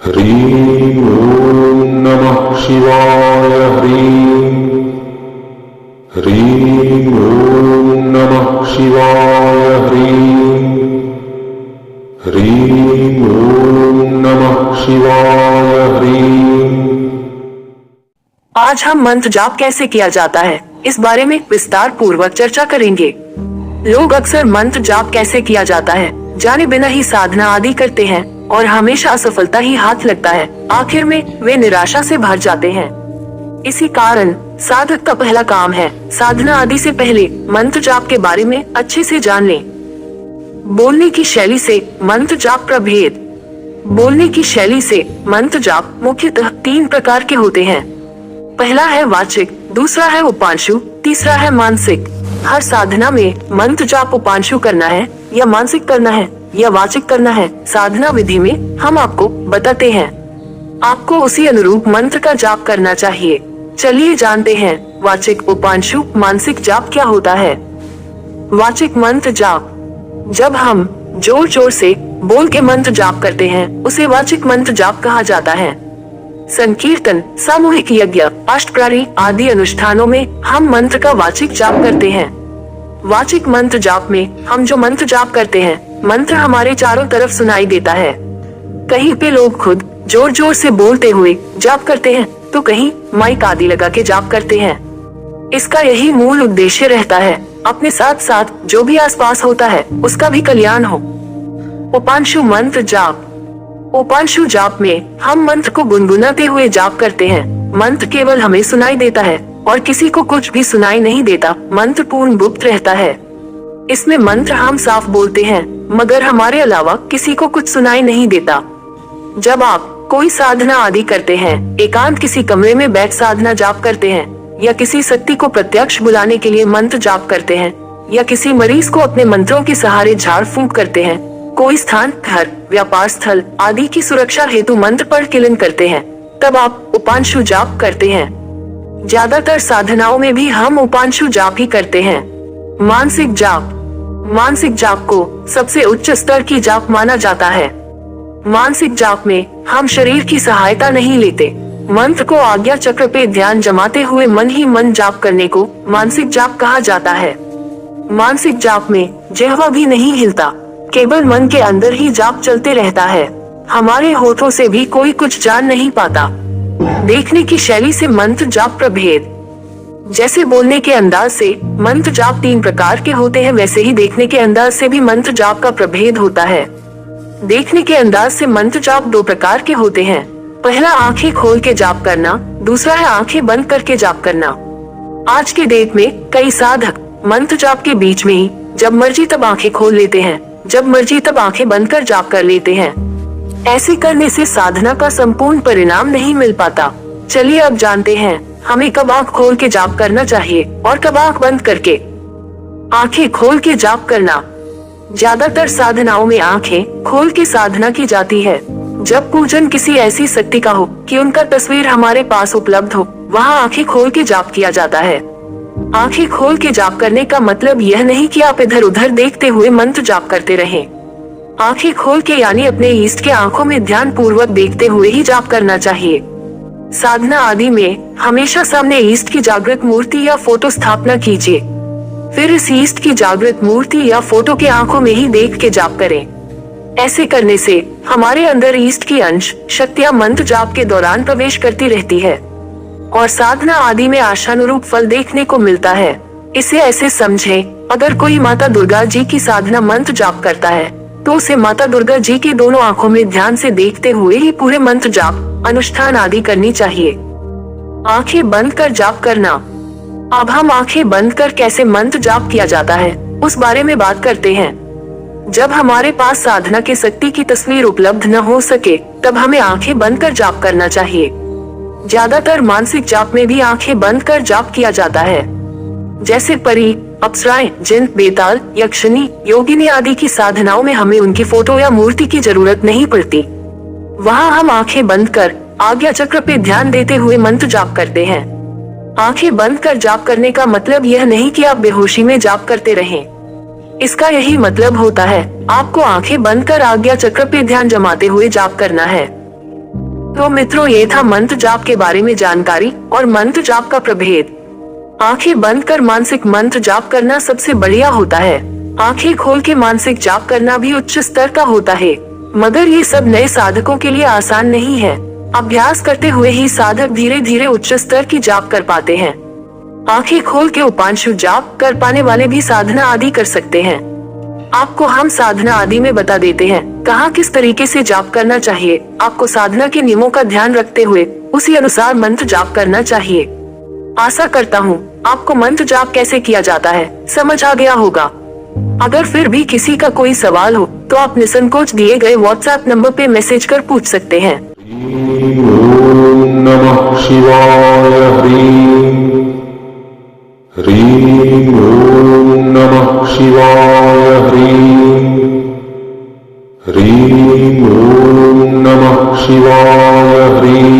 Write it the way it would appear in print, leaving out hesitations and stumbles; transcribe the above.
ह्रीं ॐ नमः शिवाय ह्रीं ॐ नमः शिवाय ह्रीं ॐ नमः शिवाय आज हम मंत्र जाप कैसे किया जाता है इस बारे में विस्तार पूर्वक चर्चा करेंगे। लोग अक्सर मंत्र जाप कैसे किया जाता है जाने बिना ही साधना आदि करते हैं और हमेशा असफलता ही हाथ लगता है। आखिर में वे निराशा से भर जाते हैं। इसी कारण साधक का पहला काम है साधना आदि से पहले मंत्र जाप के बारे में अच्छे से जान लें। बोलने की शैली से मंत्र जाप प्रभेद। बोलने की शैली से मंत्र जाप मुख्यतः 3 प्रकार के होते हैं। पहला है वाचिक, दूसरा है उपांशु, तीसरा है मानसिक। हर साधना में मंत्र जाप उपांशु करना है या मानसिक करना है या वाचिक करना है, साधना विधि में हम आपको बताते हैं। आपको उसी अनुरूप मंत्र का जाप करना चाहिए। चलिए जानते हैं वाचिक, उपांशु, मानसिक जाप क्या होता है। वाचिक मंत्र जाप। जब हम जोर जोर से बोल के मंत्र जाप करते हैं उसे वाचिक मंत्र जाप कहा जाता है। संकीर्तन, सामूहिक यज्ञ, अष्टप्रहरी आदि अनुष्ठानों में हम मंत्र का वाचिक जाप करते हैं। वाचिक मंत्र जाप में हम जो मंत्र जाप करते हैं मंत्र हमारे चारों तरफ सुनाई देता है। कहीं पे लोग खुद जोर जोर से बोलते हुए जाप करते हैं तो कहीं माइक आदि लगा के जाप करते हैं। इसका यही मूल उद्देश्य रहता है अपने साथ साथ जो भी आसपास होता है उसका भी कल्याण हो। उपांशु मंत्र जाप। उपांशु जाप में हम मंत्र को गुनगुनाते हुए जाप करते हैं। मंत्र केवल हमें सुनाई देता है और किसी को कुछ भी सुनाई नहीं देता। मंत्र पूर्ण गुप्त रहता है। इसमें मंत्र हम साफ बोलते हैं मगर हमारे अलावा किसी को कुछ सुनाई नहीं देता। जब आप कोई साधना आदि करते हैं, एकांत किसी कमरे में बैठ साधना जाप करते हैं या किसी शक्ति को प्रत्यक्ष बुलाने के लिए मंत्र जाप करते हैं या किसी मरीज को अपने मंत्रों के सहारे झाड़ फूंक करते हैं, कोई स्थान, घर, व्यापार स्थल आदि की सुरक्षा हेतु मंत्र पढ़ किलन करते हैं, तब आप उपांशु जाप करते हैं। ज्यादातर साधनाओं में भी हम उपांशु जाप ही करते हैं। मानसिक जाप। मानसिक जाप को सबसे उच्च स्तर की जाप माना जाता है। मानसिक जाप में हम शरीर की सहायता नहीं लेते। मंत्र को आज्ञा चक्र पे ध्यान जमाते हुए मन ही मन जाप करने को मानसिक जाप कहा जाता है। मानसिक जाप में जिह्वा भी नहीं हिलता, केवल मन के अंदर ही जाप चलते रहता है। हमारे होठों से भी कोई कुछ जान नहीं पाता। देखने की शैली से मंत्र जाप प्रभेद। जैसे बोलने के अंदाज से मंत्र जाप 3 प्रकार के होते हैं वैसे ही देखने के अंदाज से भी मंत्र जाप का प्रभेद होता है। देखने के अंदाज से मंत्र जाप 2 प्रकार के होते हैं। पहला आंखें खोल के जाप करना, दूसरा है आंखें बंद करके जाप करना। आज के डेट में कई साधक मंत्र जाप के बीच में ही जब मर्जी तब आंखें खोल लेते हैं, जब मर्जी तब आंखें बंद कर जाप कर लेते हैं। ऐसे करने से साधना का संपूर्ण परिणाम नहीं मिल पाता। चलिए अब जानते हैं हमें कब आंख खोल के जाप करना चाहिए और कब आंख बंद करके। आंखें खोल के जाप करना। ज्यादातर साधनाओं में आंखें खोल के साधना की जाती है। जब पूजन किसी ऐसी शक्ति का हो कि उनका तस्वीर हमारे पास उपलब्ध हो, वहाँ आंखें खोल के जाप किया जाता है। आंखें खोल के जाप करने का मतलब यह नहीं कि आप इधर उधर देखते हुए मंत्र जाप करते रहें। आंखें खोल के यानी अपने ईष्ट के आंखों में ध्यान पूर्वक देखते हुए ही जाप करना चाहिए। साधना आदि में हमेशा सामने ईष्ट की जागृत मूर्ति या फोटो स्थापना कीजिए। फिर इस ईष्ट की जागृत मूर्ति या फोटो के आंखों में ही देख के जाप करें। ऐसे करने से हमारे अंदर ईष्ट की अंश शक्तियाँ मंत्र जाप के दौरान प्रवेश करती रहती है और साधना आदि में आशानुरूप फल देखने को मिलता है। इसे ऐसे समझें, अगर कोई माता दुर्गा जी की साधना मंत्र जाप करता है तो उसे माता दुर्गा जी की दोनों आंखों में ध्यान से देखते हुए ही पूरे मंत्र जाप अनुष्ठान आदि करनी चाहिए। आंखें बंद कर जाप करना। अब हम आंखें बंद कर कैसे मंत्र जाप किया जाता है उस बारे में बात करते हैं। जब हमारे पास साधना के शक्ति की तस्वीर उपलब्ध न हो सके तब हमें आंखें बंद कर जाप करना चाहिए। ज्यादातर मानसिक जाप में भी आंखें बंद कर जाप किया जाता है। जैसे परी, अप्सराएं, जिन, बेताल, यक्षिणी, योगिनी आदि की साधनाओं में हमें उनकी फोटो या मूर्ति की जरूरत नहीं पड़ती। वहाँ हम आंखें बंद कर आज्ञा चक्र पे ध्यान देते हुए मंत्र जाप करते हैं। आंखें बंद कर जाप करने का मतलब यह नहीं कि आप बेहोशी में जाप करते रहें। इसका यही मतलब होता है आपको आंखें बंद कर आज्ञा चक्र पे ध्यान जमाते हुए जाप करना है। तो मित्रों, ये था मंत्र जाप के बारे में जानकारी और मंत्र जाप का प्रभेद। आंखें बंद कर मानसिक मंत्र जाप करना सबसे बढ़िया होता है। आंखें खोल के मानसिक जाप करना भी उच्च स्तर का होता है, मगर ये सब नए साधकों के लिए आसान नहीं है। अभ्यास करते हुए ही साधक धीरे धीरे उच्च स्तर की जाप कर पाते हैं। आंखें खोल के उपांशु जाप कर पाने वाले भी साधना आदि कर सकते हैं। आपको हम साधना आदि में बता देते हैं कहाँ किस तरीके से जाप करना चाहिए। आपको साधना के नियमों का ध्यान रखते हुए उसी अनुसार मंत्र जाप करना चाहिए। आशा करता हूँ आपको मंत्र जाप कैसे किया जाता है समझ आ गया होगा। अगर फिर भी किसी का कोई सवाल हो तो आप निसंकोच दिए गए व्हाट्सएप नंबर पे मैसेज कर पूछ सकते हैं। ॐ नमः शिवाय। ह्रीं ॐ नमः शिवाय। ह्रीं ॐ नमः शिवाय। ह्रीं